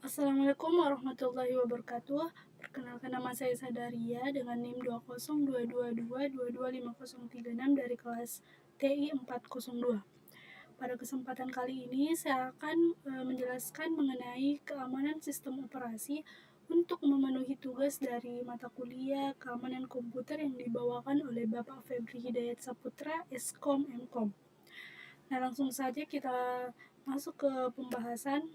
Assalamualaikum warahmatullahi wabarakatuh. Perkenalkan, nama saya Sadaria dengan NIM 20222225036 dari kelas TI 402. Pada kesempatan kali ini saya akan menjelaskan mengenai keamanan sistem operasi untuk memenuhi tugas dari mata kuliah keamanan komputer yang dibawakan oleh Bapak Febri Hidayat Saputra, Eskom Mkom. Nah, langsung saja kita masuk ke pembahasan.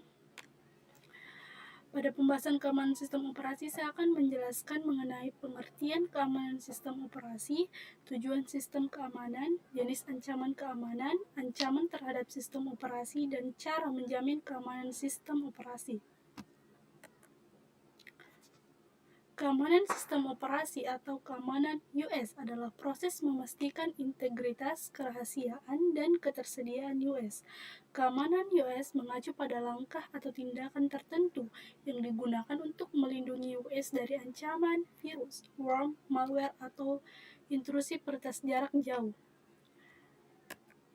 Pada pembahasan keamanan sistem operasi, saya akan menjelaskan mengenai pengertian keamanan sistem operasi, tujuan sistem keamanan, jenis ancaman keamanan, ancaman terhadap sistem operasi, dan cara menjamin keamanan sistem operasi. Keamanan sistem operasi atau keamanan US adalah proses memastikan integritas, kerahasiaan, dan ketersediaan US. Keamanan US mengacu pada langkah atau tindakan tertentu yang digunakan untuk melindungi US dari ancaman, virus, worm, malware, atau intrusi peretas jarak jauh.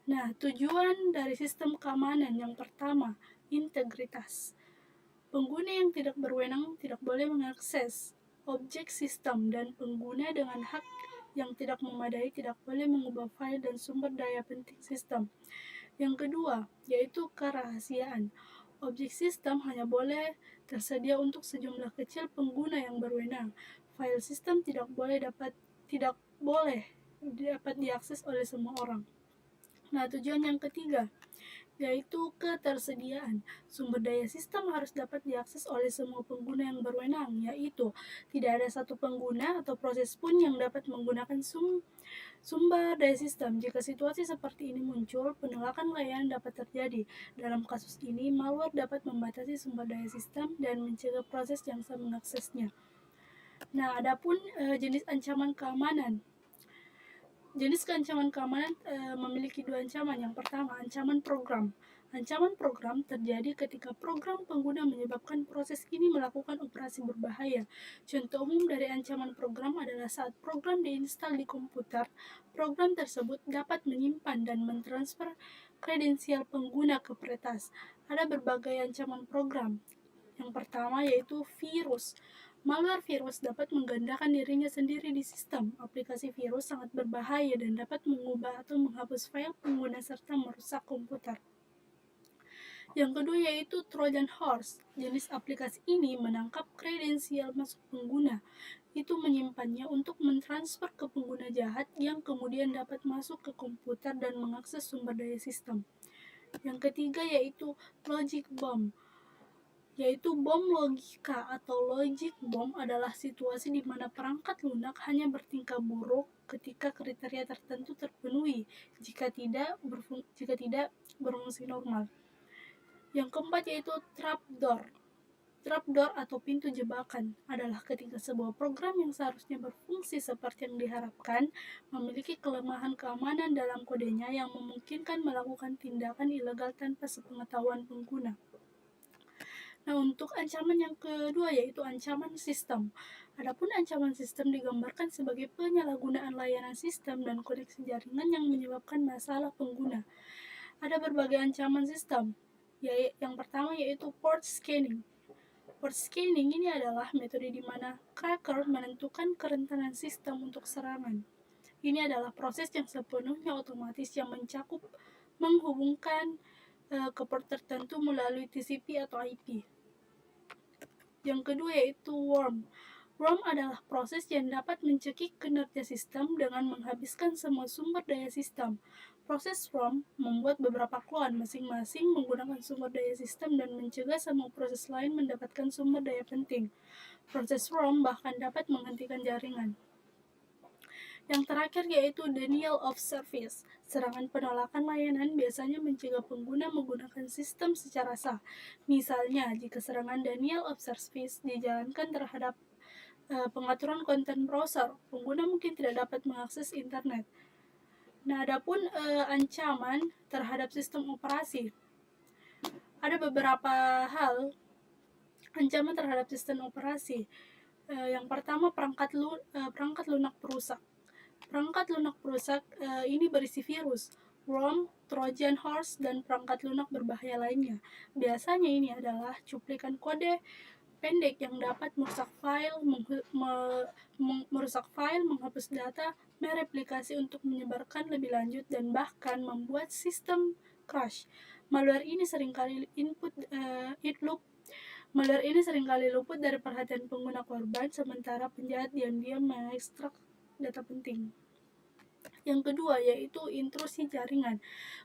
Nah, tujuan dari sistem keamanan yang pertama, integritas. Pengguna yang tidak berwenang tidak boleh mengakses objek sistem, dan pengguna dengan hak yang tidak memadai tidak boleh mengubah file dan sumber daya penting sistem. Yang kedua, yaitu kerahasiaan. Objek sistem hanya boleh tersedia untuk sejumlah kecil pengguna yang berwenang. File sistem tidak boleh dapat diakses oleh semua orang. Nah, tujuan yang ketiga yaitu ketersediaan. Sumber daya sistem harus dapat diakses oleh semua pengguna yang berwenang, yaitu tidak ada satu pengguna atau proses pun yang dapat menggunakan sumber daya sistem. Jika situasi seperti ini muncul, penolakan layanan dapat terjadi. Dalam kasus ini, malware dapat membatasi sumber daya sistem dan mencegah proses yang bisa mengaksesnya. Nah, adapun jenis ancaman keamanan. Jenis ancaman keamanan memiliki dua ancaman. Yang pertama, ancaman program. Ancaman program terjadi ketika program pengguna menyebabkan proses ini melakukan operasi berbahaya. Contoh umum dari ancaman program adalah saat program diinstal di komputer, program tersebut dapat menyimpan dan mentransfer kredensial pengguna ke peretas. Ada berbagai ancaman program. Yang pertama yaitu virus. Malware virus dapat menggandakan dirinya sendiri di sistem. Aplikasi virus sangat berbahaya dan dapat mengubah atau menghapus file pengguna serta merusak komputer. Yang kedua yaitu Trojan Horse. Jenis aplikasi ini menangkap kredensial masuk pengguna, itu menyimpannya untuk mentransfer ke pengguna jahat yang kemudian dapat masuk ke komputer dan mengakses sumber daya sistem. Yang ketiga yaitu Logic Bomb. Yaitu bom logika atau logic bomb adalah situasi di mana perangkat lunak hanya bertingkah buruk ketika kriteria tertentu terpenuhi, jika tidak berfungsi normal. Yang keempat yaitu trapdoor. Trapdoor atau pintu jebakan adalah ketika sebuah program yang seharusnya berfungsi seperti yang diharapkan memiliki kelemahan keamanan dalam kodenya yang memungkinkan melakukan tindakan ilegal tanpa sepengetahuan pengguna. Nah, untuk ancaman yang kedua yaitu ancaman sistem. Adapun ancaman sistem digambarkan sebagai penyalahgunaan layanan sistem dan koneksi jaringan yang menyebabkan masalah pengguna. Ada berbagai ancaman sistem. Yang pertama yaitu port scanning. Port scanning ini adalah metode di mana cracker menentukan kerentanan sistem untuk serangan. Ini adalah proses yang sepenuhnya otomatis yang mencakup menghubungkan ke port tertentu melalui TCP atau IP. Yang kedua yaitu worm. Worm adalah proses yang dapat mencekik kinerja sistem dengan menghabiskan semua sumber daya sistem. Proses worm membuat beberapa clone masing-masing menggunakan sumber daya sistem dan mencegah semua proses lain mendapatkan sumber daya penting. Proses worm bahkan dapat menghentikan jaringan. Yang terakhir yaitu denial of service. Serangan penolakan layanan biasanya mencegah pengguna menggunakan sistem secara sah. Misalnya, jika serangan denial of service dijalankan terhadap pengaturan konten browser, pengguna mungkin tidak dapat mengakses internet. Nah, adapun ancaman terhadap sistem operasi. Ada beberapa hal ancaman terhadap sistem operasi. Yang pertama, perangkat lunak perusak. Perangkat lunak perusak ini berisi virus, ROM, Trojan horse, dan perangkat lunak berbahaya lainnya. Biasanya ini adalah cuplikan kode pendek yang dapat merusak file, menghapus data, mereplikasi untuk menyebarkan lebih lanjut, dan bahkan membuat sistem crash. Malware ini seringkali luput dari perhatian pengguna korban, sementara penjahat diam-diam mengekstrak data penting. Yang kedua yaitu intrusi jaringan.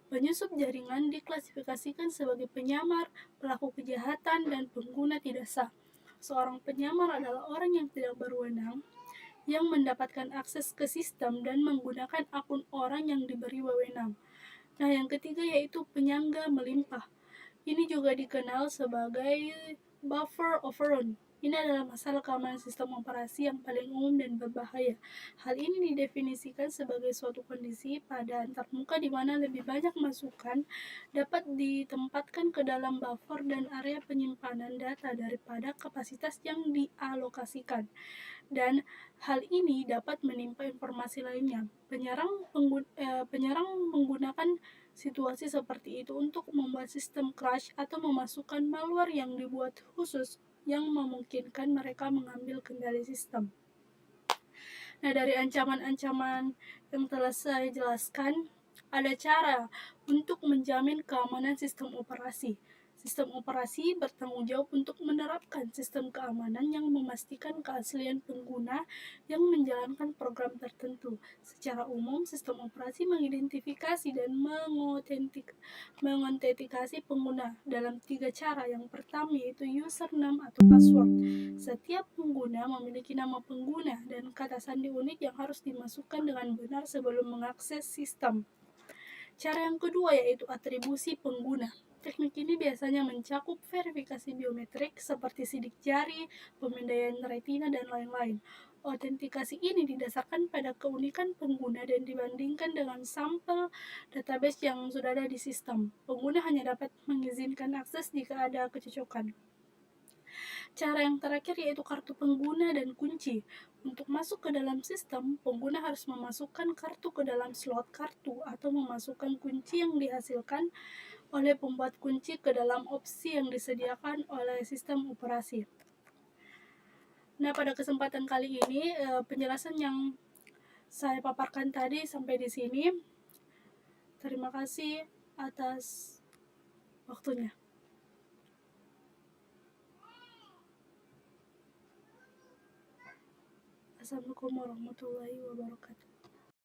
Penyusup jaringan diklasifikasikan sebagai penyamar, pelaku kejahatan, dan pengguna tidak sah. Seorang penyamar adalah orang yang tidak berwenang yang mendapatkan akses ke sistem dan menggunakan akun orang yang diberi wewenang. Nah, yang ketiga yaitu penyangga melimpah. Ini juga dikenal sebagai buffer overrun. Ini adalah masalah keamanan sistem operasi yang paling umum dan berbahaya. Hal ini didefinisikan sebagai suatu kondisi pada antarmuka di mana lebih banyak masukan dapat ditempatkan ke dalam buffer dan area penyimpanan data daripada kapasitas yang dialokasikan. Dan hal ini dapat menimpa informasi lainnya. Penyerang menggunakan situasi seperti itu untuk membuat sistem crash atau memasukkan malware yang dibuat khusus yang memungkinkan mereka mengambil kendali sistem. Nah, dari ancaman-ancaman yang telah saya jelaskan, ada cara untuk menjamin keamanan sistem operasi. Sistem operasi bertanggung jawab untuk menerapkan sistem keamanan yang memastikan keaslian pengguna yang menjalankan program tertentu. Secara umum, sistem operasi mengidentifikasi dan mengotentikasi pengguna dalam 3 cara. Yang pertama yaitu username atau password. Setiap pengguna memiliki nama pengguna dan kata sandi unik yang harus dimasukkan dengan benar sebelum mengakses sistem. Cara yang kedua yaitu atribusi pengguna. Teknik ini biasanya mencakup verifikasi biometrik seperti sidik jari, pemindaian retina, dan lain-lain. Autentikasi ini didasarkan pada keunikan pengguna dan dibandingkan dengan sampel database yang sudah ada di sistem. Pengguna hanya dapat mengizinkan akses jika ada kecocokan. Cara yang terakhir yaitu kartu pengguna dan kunci. Untuk masuk ke dalam sistem, pengguna harus memasukkan kartu ke dalam slot kartu atau memasukkan kunci yang dihasilkan oleh pembuat kunci ke dalam opsi yang disediakan oleh sistem operasi. Nah, pada kesempatan kali ini penjelasan yang saya paparkan tadi sampai di sini. Terima kasih atas waktunya. Assalamualaikum warahmatullahi wabarakatuh.